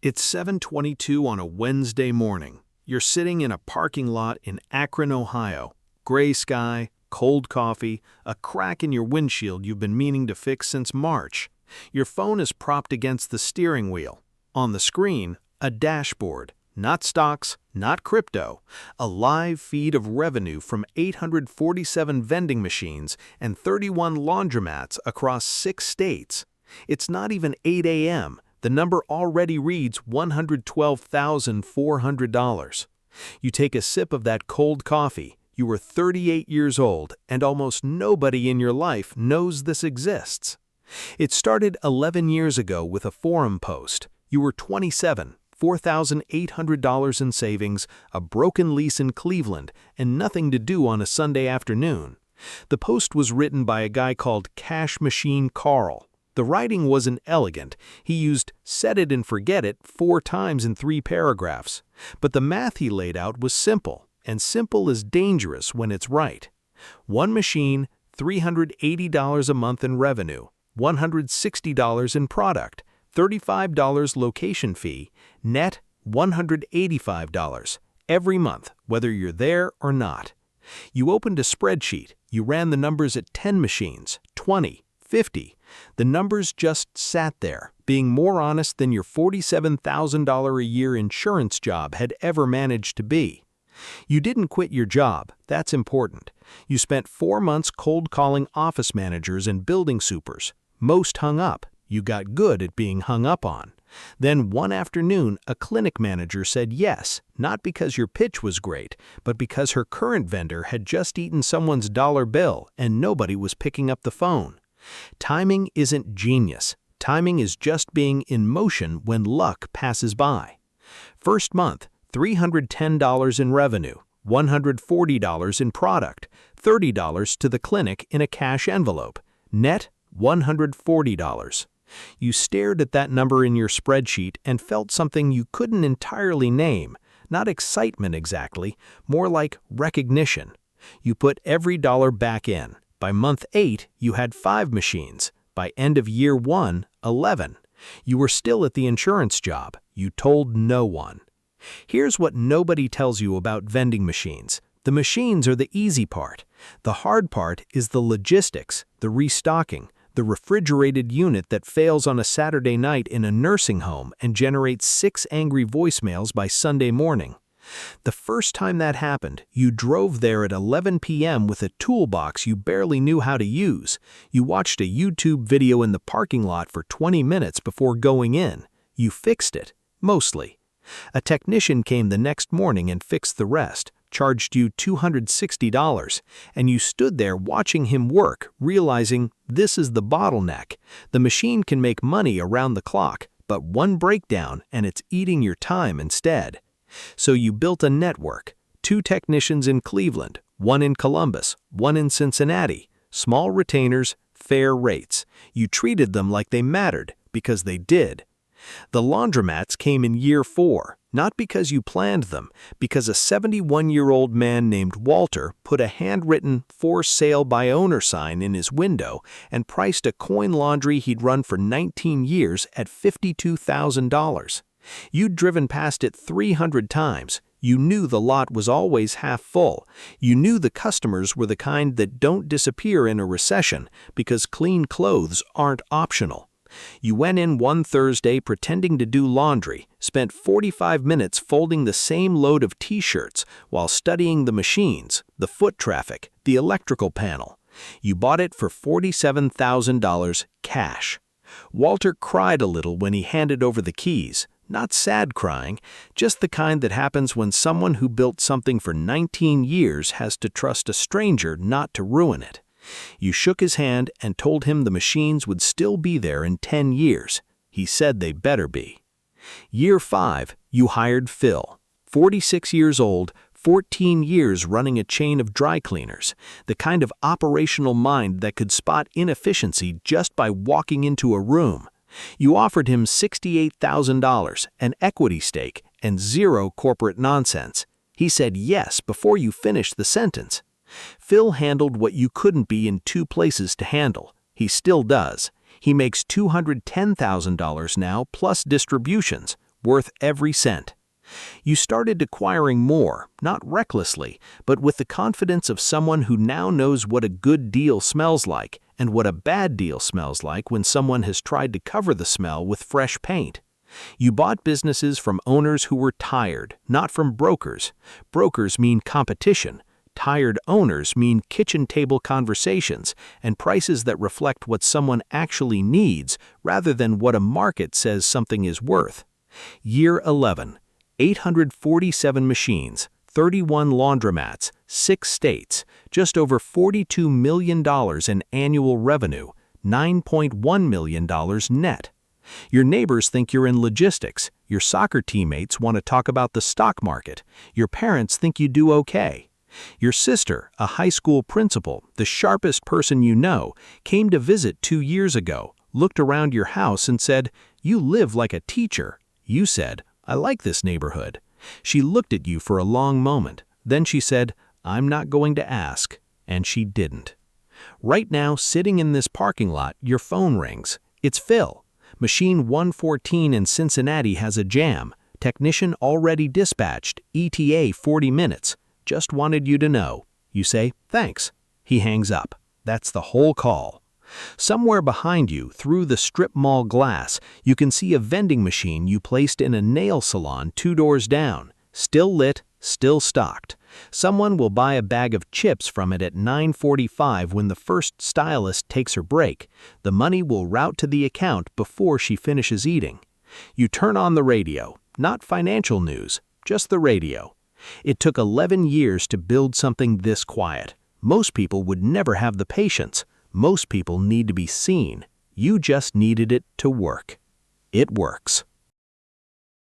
It's 7:22 on a Wednesday morning. You're sitting in a parking lot in Akron, Ohio. Gray sky, cold coffee, a crack in your windshield you've been meaning to fix since March. Your phone is propped against the steering wheel. On the screen, a dashboard. Not stocks, not crypto. A live feed of revenue from 847 vending machines and 31 laundromats across 6 states. It's not even 8 a.m. The number already reads $112,400. You take a sip of that cold coffee. You were 38 years old, and almost nobody in your life knows this exists. It started 11 years ago with a forum post. You were 27, $4,800 in savings, a broken lease in Cleveland, and nothing to do on a Sunday afternoon. The post was written by a guy called Cash Machine Carl. The writing wasn't elegant. He used set it and forget it 4 times in 3 paragraphs. But the math he laid out was simple, and simple is dangerous when it's right. One machine, $380 a month in revenue, $160 in product, $35 location fee, net $185 every month, whether you're there or not. You opened a spreadsheet. You ran the numbers at 10 machines, 20, 50. The numbers just sat there, being more honest than your $47,000 a year insurance job had ever managed to be. You didn't quit your job. That's important. You spent 4 months cold calling office managers and building supers. Most hung up. You got good at being hung up on. Then one afternoon, a clinic manager said yes, not because your pitch was great, but because her current vendor had just eaten someone's dollar bill and nobody was picking up the phone. Timing isn't genius. Timing is just being in motion when luck passes by. First month, $310 in revenue, $140 in product, $30 to the clinic in a cash envelope, net $140. You stared at that number in your spreadsheet and felt something you couldn't entirely name, not excitement exactly, more like recognition. You put every dollar back in. By month 8, you had 5 machines. By end of year 1, 11. You were still at the insurance job. You told no one. Here's what nobody tells you about vending machines. The machines are the easy part. The hard part is the logistics, the restocking, the refrigerated unit that fails on a Saturday night in a nursing home and generates 6 angry voicemails by Sunday morning. The first time that happened, you drove there at 11 p.m. with a toolbox you barely knew how to use. You watched a YouTube video in the parking lot for 20 minutes before going in. You fixed it, mostly. A technician came the next morning and fixed the rest, charged you $260, and you stood there watching him work, realizing this is the bottleneck. The machine can make money around the clock, but one breakdown and it's eating your time instead. So you built a network, 2 technicians in Cleveland, 1 in Columbus, 1 in Cincinnati, small retainers, fair rates. You treated them like they mattered, because they did. The laundromats came in year 4, not because you planned them, because a 71-year-old man named Walter put a handwritten "For Sale by Owner" sign in his window and priced a coin laundry he'd run for 19 years at $52,000. You'd driven past it 300 times. You knew the lot was always half full. You knew the customers were the kind that don't disappear in a recession because clean clothes aren't optional. You went in one Thursday pretending to do laundry, spent 45 minutes folding the same load of t-shirts while studying the machines, the foot traffic, the electrical panel. You bought it for $47,000 cash. Walter cried a little when he handed over the keys. Not sad crying, just the kind that happens when someone who built something for 19 years has to trust a stranger not to ruin it. You shook his hand and told him the machines would still be there in 10 years. He said they better be. Year 5, you hired Phil, 46 years old, 14 years running a chain of dry cleaners, the kind of operational mind that could spot inefficiency just by walking into a room. You offered him $68,000, an equity stake, and 0 corporate nonsense. He said yes before you finished the sentence. Phil handled what you couldn't be in 2 places to handle. He still does. He makes $210,000 now plus distributions, worth every cent. You started acquiring more, not recklessly, but with the confidence of someone who now knows what a good deal smells like and what a bad deal smells like when someone has tried to cover the smell with fresh paint. You bought businesses from owners who were tired, not from brokers. Brokers mean competition. Tired owners mean kitchen table conversations and prices that reflect what someone actually needs rather than what a market says something is worth. Year 11. 847 machines, 31 laundromats, 6 states, just over $42 million in annual revenue, $9.1 million net. Your neighbors think you're in logistics, your soccer teammates want to talk about the stock market, your parents think you do okay. Your sister, a high school principal, the sharpest person you know, came to visit 2 years ago, looked around your house and said, "You live like a teacher." You said, "I like this neighborhood." She looked at you for a long moment. Then she said, "I'm not going to ask." And she didn't. Right now, sitting in this parking lot, your phone rings. It's Phil. Machine 114 in Cincinnati has a jam. Technician already dispatched. ETA 40 minutes. Just wanted you to know. You say, "Thanks." He hangs up. That's the whole call. Somewhere behind you, through the strip mall glass, you can see a vending machine you placed in a nail salon 2 doors down. Still lit, still stocked. Someone will buy a bag of chips from it at 9:45 when the first stylist takes her break. The money will route to the account before she finishes eating. You turn on the radio, not financial news, just the radio. It took 11 years to build something this quiet. Most people would never have the patience. Most people need to be seen. You just needed it to work. It works.